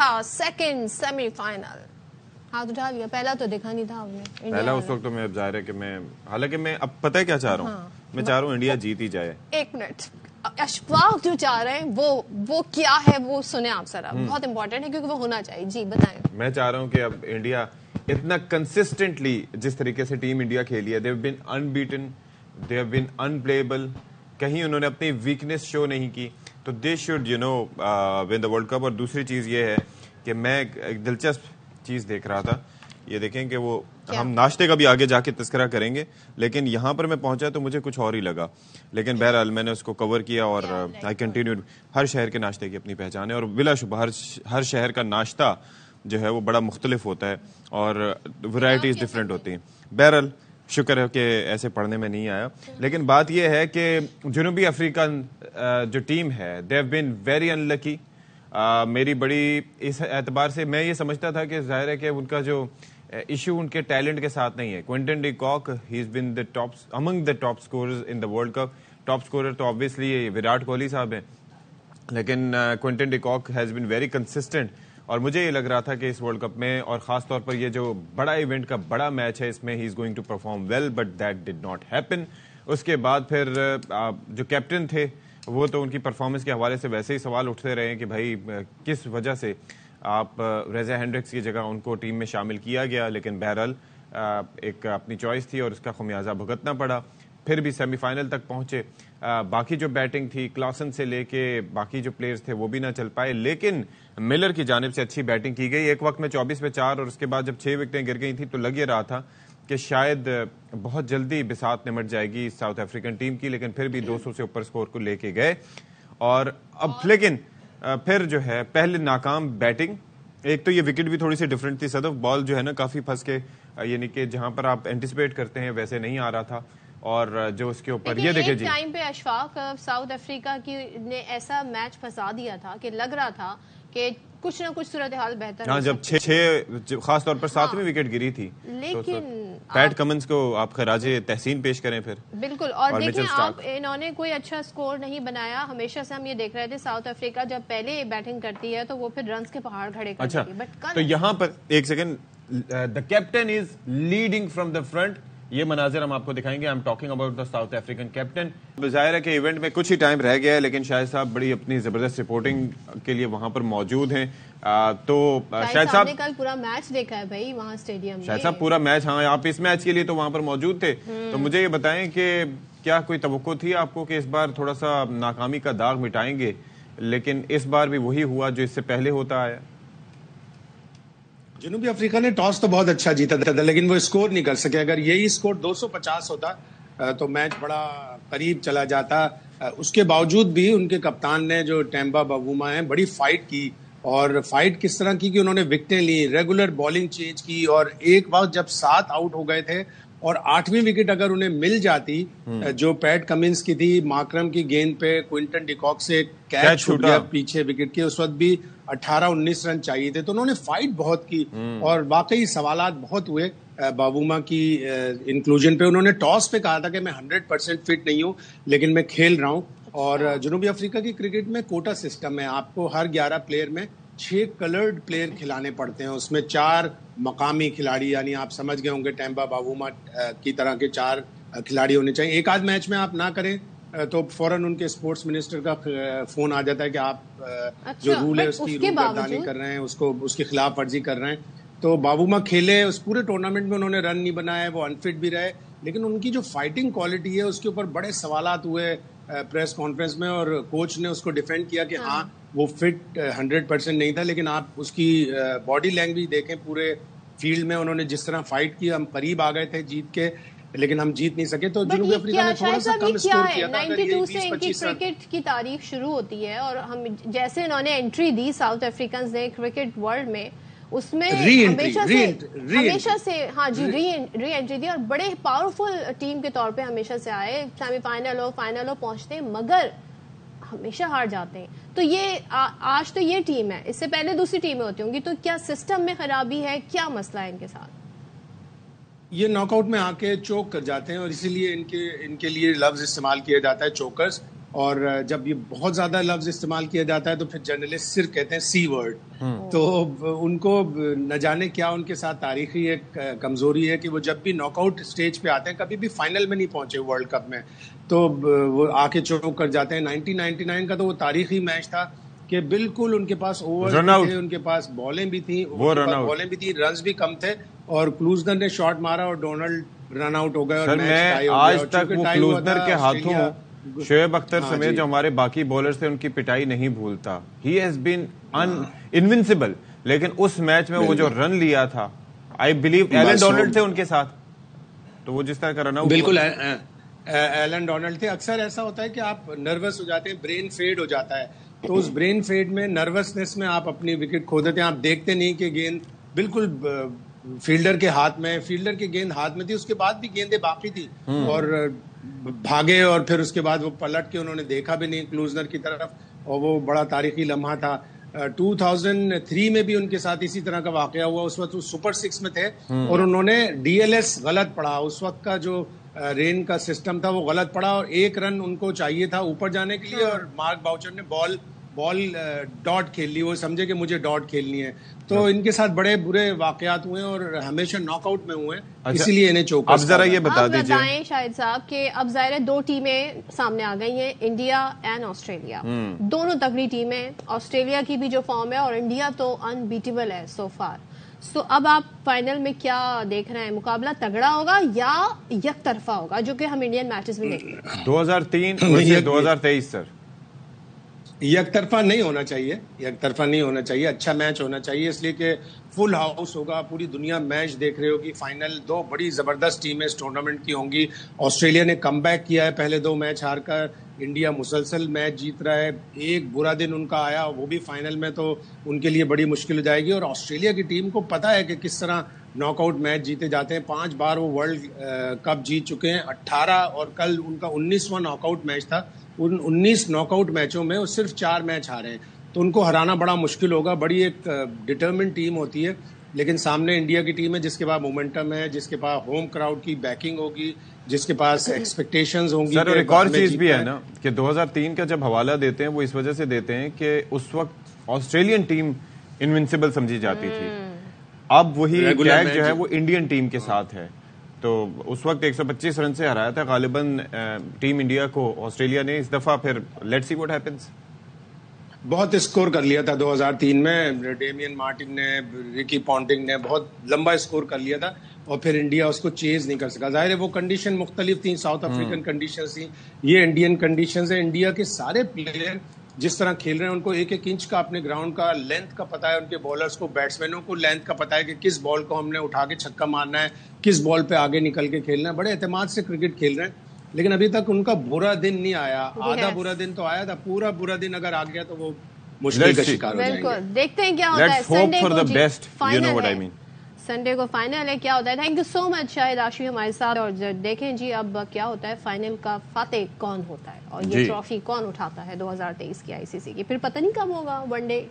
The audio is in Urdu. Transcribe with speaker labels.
Speaker 1: تھا سیکنڈ سیمی فائنل، ہاتھ اٹھا لیا، پہلا تو دیکھا نہیں تھا آپ نے؟
Speaker 2: پہلا اس وقت تو میں اب ظاہر ہے کہ میں، حالانکہ میں اب پتہ ہے کیا چاہ رہا ہوں، میں چاہ رہا ہوں انڈیا جیت ہی جائے.
Speaker 1: ایک منٹ، اشفاق جو چاہ رہے ہیں وہ کیا ہے وہ سنیں آپ ذرا، بہت امپورٹنٹ ہے کیونکہ وہ ہونا چاہیے. جی بتائیں.
Speaker 2: میں چاہ رہا ہوں کہ اب انڈیا اتنا کنسسٹنٹلی جس طریقے سے ٹیم انڈیا کھیلی ہے، they have been انبیٹن، they have been انپلیبل، کہیں انہوں نے اپنی ویکنیس شو نہیں کی، تو they should you know won the world cup. اور دوسری چیز یہ ہے کہ میں ایک دلچسپ چیز دیکھ رہا تھا، یہ دیکھیں کہ وہ ہم ناشتے کا بھی آگے جا کے تذکرہ کریں گے، لیکن یہاں پر میں پہنچا تو مجھے کچھ اور ہی لگا، لیکن بہرحال میں نے اس کو کور کیا اور آئی کنٹینیوڈ. ہر شہر کے ناشتے کی اپنی پہچان ہے، اور بلا شبہ ہر شہر کا ناشتہ جو ہے وہ بڑا مختلف ہوتا ہے اور ورائٹیز ڈفرینٹ ہوتی ہیں. بہرحال شکر ہے کہ ایسے پڑھنے میں نہیں آیا. لیکن بات یہ ہے کہ جنوبی افریقہ جو ٹیم ہے، دے ہیو بین ویری ان لکی. میری بڑی اس اعتبار سے میں یہ سمجھتا تھا کہ ظاہر ہے کہ ان کا جو ایشو ان کے ٹیلنٹ کے ساتھ نہیں ہے. Quinton de Kock, he is been the top among the top scorers in the world cup. Top scorer تو آبویسلی وراٹ کوہلی صاحب ہیں، لیکن Quinton de Kock has been very consistent. اور مجھے یہ لگ رہا تھا کہ اس ورلڈ کپ میں، اور خاص طور پر یہ جو بڑا ایونٹ کا بڑا میچ ہے، اس میں he is going to perform well, but that did not happen. اس کے بعد پھر جو کیپٹن تھے وہ تو ان کی پرفارمنس کے حوالے سے ویسے ہی سوال اٹھتے رہے کہ بھائی کس وجہ سے آپ ریزا ہینڈرکس کی جگہ ان کو ٹیم میں شامل کیا گیا. لیکن بہرحال ایک اپنی چوائس تھی اور اس کا خمیازہ بھگتنا پڑا. پھر بھی سیمی فائنل تک پہنچے. باقی جو بیٹنگ تھی کلاسن سے لے کے باقی جو پلیئرز تھے وہ بھی نہ چل پائے، لیکن ملر کی جانب سے اچھی بیٹنگ کی گئی. ایک وقت میں 24 پہ 4 اور اس کے بعد جب 6 وکٹیں گر گئی تھیں تو لگ یہ رہا تھا کہ شاید بہت جلدی بساط نمٹ جائے گی ساؤتھ افریقن ٹیم کی، لیکن پھر بھی 200 سے اوپر سکور کو لے کے گئے. اور اب لیکن پھر جو ہے پہلے ناکام بیٹنگ، ایک تو یہ وکٹ بھی تھوڑی سی ڈفرینٹ تھی صدف، بال جو ہے نا کافی پھنس کے، یعنی کہ جہاں پر آپ اینٹیسپیٹ کرتے ہیں ویسے نہیں آ رہا تھا. اور جو اس کے اوپر یہ دیکھیں جی،
Speaker 1: ٹائم پہ اشفاق ساؤتھ افریقہ کی نے ایسا میچ پھنسا دیا تھا کہ لگ رہا تھا کہ کچھ نہ کچھ صورتحال بہتر.
Speaker 2: ہاں جب 6 خاص طور پر 7ویں وکٹ گری تھی،
Speaker 1: لیکن
Speaker 2: پیٹ کمنس کو آپ خراج تحسین پیش کریں پھر.
Speaker 1: بالکل. اور دیکھیں آپ، انہوں نے کوئی اچھا سکور نہیں بنایا. ہمیشہ سے ہم یہ دیکھ رہے تھے ساؤتھ افریقہ جب پہلے بیٹنگ کرتی ہے تو وہ پھر رنز کے پہاڑ کھڑے کرتی ہے. بٹ
Speaker 2: تو یہاں پر ایک second, the captain is leading from the front. یہ مناظر ہم آپ کو دکھائیں گے. I am talking about the south African captain. ظاہر ہے کہ ایونٹ میں کچھ ہی ٹائم رہ گیا ہے، لیکن شاہد صاحب بڑی اپنی زبردست رپورٹنگ کے لیے وہاں پر موجود ہیں. تو شاہد صاحب
Speaker 1: نے کل پورا میچ دیکھا ہے بھائی وہاں اسٹیڈیم میں.
Speaker 2: شاہد صاحب پورا میچ، ہاں آپ اس میچ کے لیے تو وہاں پر موجود تھے. تو مجھے یہ بتائیں کہ کیا کوئی توقع تھی آپ کو کہ اس بار تھوڑا سا ناکامی کا داغ مٹائیں گے، لیکن اس بار بھی وہی ہوا جو اس سے پہلے ہوتا آیا؟
Speaker 3: جنوبی افریقہ نے ٹاس تو بہت اچھا جیتا تھا، لیکن وہ اسکور نہیں کر سکے. اگر یہی اسکور 250 ہوتا تو میچ بڑا قریب چلا جاتا. اس کے باوجود بھی ان کے کپتان نے، جو ٹیمبا باووما ہیں، بڑی فائٹ کی. اور فائٹ کس طرح کی کہ انہوں نے وکٹیں لی، ریگولر بالنگ چینج کی، اور ایک وقت جب 7 آؤٹ ہو گئے تھے اور 8ویں وکٹ اگر انہیں مل جاتی جو پیٹ کمنس کی تھی، ماکرم کی گیند پہ کوئنٹن ڈی کاک سے کیچ چھوٹ گیا پیچھے وکٹ کے، اس وقت بھی 18-19 رن چاہیے تھے. تو انہوں نے فائٹ بہت کی اور واقعی سوالات بہت ہوئے باووما کی انکلوژن پہ. انہوں نے ٹاس پہ کہا تھا کہ میں 100% فٹ نہیں ہوں لیکن میں کھیل رہا ہوں. اور جنوبی افریقہ کی کرکٹ میں کوٹا سسٹم ہے، آپ کو ہر 11 پلیئر میں 6 کلرڈ پلیئر کھلانے پڑتے ہیں. اس میں 4 مقامی کھلاڑی، یعنی آپ سمجھ گئے ہوں گے ٹیمبا باووما کی طرح کے 4 کھلاڑی ہونے چاہیے. ایک آدھ میچ میں آپ نہ کریں تو فوراً ان کے اسپورٹس منسٹر کا فون آ جاتا ہے کہ آپ جو رول ہے اس کی رول گردانی کر رہے ہیں، اس کی خلاف ورزی کر رہے ہیں. تو باووما کھیلے اس پورے ٹورنامنٹ میں، انہوں نے رن نہیں بنائے، وہ انفٹ بھی رہے، لیکن ان کی جو فائٹنگ کوالٹی ہے اس کے اوپر بڑے سوالات ہوئے پریس کانفرنس میں. اور کوچ نے اس کو ڈیفینڈ کیا کہ ہاں وہ فٹ 100% نہیں تھا، لیکن آپ اس کی باڈی لینگویج دیکھیں پورے فیلڈ میں انہوں نے جس طرح فائٹ کی. ہم قریب آ گئے تھے جیت کے لیکن ہم جیت نہیں سکے. تو جنوبی افریقہ نے تھوڑا سا کم اسکور کیا تھا.
Speaker 1: 92 سے ان کی کرکٹ کی تاریخ شروع ہوتی ہے، اور ہم جیسے انہوں نے انٹری دی ساؤتھ افریقنز نے کرکٹ ورلڈ میں، اس میں ہمیشہ سے ہاں جی ری انٹری دی، اور بڑے پاورفل ٹیم کے طور پہ ہمیشہ سے آئے. سیمی فائنل ہو فائنل ہو پہنچتے ہیں مگر ہمیشہ ہار جاتے ہیں. تو یہ آج تو یہ ٹیم ہے، اس سے پہلے دوسری ٹیمیں ہوتی ہوں گی. تو کیا سسٹم میں خرابی ہے، کیا مسئلہ ہے ان کے ساتھ؟
Speaker 3: یہ ناک آؤٹ میں آ کے چوک کر جاتے ہیں، اور اسی لیے ان کے لیے لفظ استعمال کیا جاتا ہے چوکرز. اور جب یہ بہت زیادہ لفظ استعمال کیا جاتا ہے تو پھر جرنلسٹ صرف کہتے ہیں سی ورڈ. تو ان کو نہ جانے کیا ان کے ساتھ تاریخی ایک کمزوری ہے کہ وہ جب بھی ناک آؤٹ اسٹیج پہ آتے ہیں, کبھی بھی فائنل میں نہیں پہنچے ورلڈ کپ میں, تو وہ آ کے چوک کر جاتے ہیں. 1999 کا تو وہ تاریخی میچ تھا کہ بالکل ان کے پاس اوور تھے, ان کے پاس بالیں بھی تھیں, رنز بھی کم تھے, اور کلوزنر نے شاٹ مارا اور ڈونلڈ رن آؤٹ ہو گئے. اور
Speaker 2: میں آج تک وہ کلوزنر کے ہاتھوں شعیب اختر سمیت جو ہمارے باقی بولرز تھے ان کی پٹائی نہیں بھولتا. ہی ہیز بین انونسبل, لیکن اس میچ میں وہ جو رن لیا تھا, آئی بلیو ایلن ڈونلڈ تھے ان کے ساتھ, تو وہ جس طرح کا رن آؤٹ,
Speaker 3: بالکل ایلن ڈونلڈ تھے. اکثر ایسا ہوتا ہے کہ آپ نروس ہو جاتے ہیں, برین فیڈ ہو جاتا ہے, تو اس برین فیڈ میں نروسنس میں آپ اپنی وکٹ کھو دیتے ہیں. آپ دیکھتے نہیں کہ گیند بالکل فیلڈر کے ہاتھ میں, فیلڈر کی گیند ہاتھ میں تھی, اس کے بعد بھی گیندیں باقی تھی, اور بھاگے, اور پھر اس کے بعد وہ پلٹ کے انہوں نے دیکھا بھی نہیں کلوزنر کی طرف, اور وہ بڑا تاریخی لمحہ تھا. 2003 میں بھی ان کے ساتھ اسی طرح کا واقعہ ہوا. اس وقت وہ سپر 6 میں تھے اور انہوں نے ڈی ایل ایس غلط پڑھا. اس وقت کا جو رین کا سسٹم تھا وہ غلط پڑا, اور 1 رن ان کو چاہیے تھا اوپر جانے کے لیے, اور مارک باؤچر نے بال ڈاٹ کھیل لی. وہ سمجھے کہ مجھے ڈاٹ کھیلنی ہے. تو ان کے ساتھ بڑے برے واقعات ہوئے اور ہمیشہ ناک آؤٹ میں ہوئے, اسی لیے انہیں چوکا.
Speaker 2: اب ذرا یہ بتا دیجیے,
Speaker 1: بتائیں شاہد صاحب کہ اب ظاہر ہے 2 ٹیمیں سامنے آ گئی ہیں, انڈیا اینڈ آسٹریلیا. دونوں تگڑی ٹیمیں, آسٹریلیا کی بھی جو فارم ہے اور انڈیا تو انبیٹیبل ہے سو فار. سو اب آپ فائنل میں کیا دیکھ رہے ہیں, مقابلہ تگڑا ہوگا یا یک طرفہ ہوگا, جو کہ ہم انڈین میچز میں دیکھتے ہیں
Speaker 2: 2003 2023 سر؟
Speaker 3: یک طرفہ نہیں ہونا چاہیے, یک طرفہ نہیں ہونا چاہیے. اچھا میچ ہونا چاہیے, اس لیے کہ فل ہاؤس ہوگا, پوری دنیا میچ دیکھ رہی ہوگی. فائنل 2 بڑی زبردست ٹیمیں اس ٹورنامنٹ کی ہوں گی. آسٹریلیا نے کم بیک کیا ہے پہلے 2 میچ ہار کر, انڈیا مسلسل میچ جیت رہا ہے. ایک برا دن ان کا آیا, وہ بھی فائنل میں, تو ان کے لیے بڑی مشکل ہو جائے گی. اور آسٹریلیا کی ٹیم کو پتا ہے کہ کس طرح ناک آؤٹ میچ جیتے جاتے ہیں. 5 بار وہ ورلڈ کپ جیت چکے ہیں, 18, اور کل ان کا 19واں ناک آؤٹ میچ تھا. ان 19 ناک آؤٹ میچوں میں وہ صرف 4 میچ ہارے ہیں, تو ان کو ہرانا بڑا مشکل ہوگا. بڑی ایک ڈٹرمنٹ ٹیم ہوتی ہے, لیکن سامنے انڈیا کی ٹیم ہے جس کے پاس مومنٹم ہے, جس کے پاس ہوم کراؤڈ کی بیکنگ ہوگی, جس کے پاس ایکسپیکٹیشنز ہوں گی.
Speaker 2: سر ایک اور چیز بھی ہے نا کہ 2003 کا جب حوالہ دیتے ہیں وہ اس وجہ سے دیتے ہیں کہ اس وقت آسٹریلین ٹیم انوینسیبل سمجھی جاتی تھی. اب وہی ٹیگ جو ہے وہ انڈین ٹیم کے ساتھ ہے, تو اس وقت 125 رن سے ہرایا تھا غالباً ٹیم انڈیا کو آسٹریلیا نے. اس دفعہ پھر لیٹس سی واٹ ہیپنس.
Speaker 3: بہت اسکور کر لیا تھا 2003 میں, ڈیمین مارٹن نے, رکی پونٹنگ نے بہت لمبا اسکور کر لیا تھا, اور پھر انڈیا اس کو چیز نہیں کر سکا. ظاہر ہے وہ کنڈیشن مختلف تھیں, ساؤتھ افریقن کنڈیشنز تھیں, یہ انڈین کنڈیشنز ہیں. انڈیا کے سارے پلیئر جس طرح کھیل رہے ہیں, ان کو 1-1 انچ کا اپنے گراؤنڈ کا لینتھ کا پتا ہے, ان کے بالرز کو, بیٹسمینوں کو لینتھ کا پتا ہے کہ کس بال کو ہم نے اٹھا کے چھکا مارنا ہے, کس بال پہ آگے نکل کے کھیلنا ہے. بڑے اعتماد سے کرکٹ کھیل رہے ہیں, لیکن ابھی تک ان کا برا دن نہیں آیا. آدھا برا دن تو آیا تھا, پورا برا دن اگر آ گیا تو وہ مشکل کا شکار ہو جائیں گے.
Speaker 1: دیکھتے ہیں کیا ہوتا ہے.
Speaker 2: سنڈے کو
Speaker 1: سنڈے کو فائنل ہے, کیا ہوتا ہے. تھینک یو سو مچ شاہد راشی ہمارے ساتھ. اور دیکھیں جی اب کیا ہوتا ہے, فائنل کا فاتح کون ہوتا ہے, اور یہ ٹرافی کون اٹھاتا ہے 2023 کی ICC کی. پھر پتہ نہیں کب ہوگا ون ڈے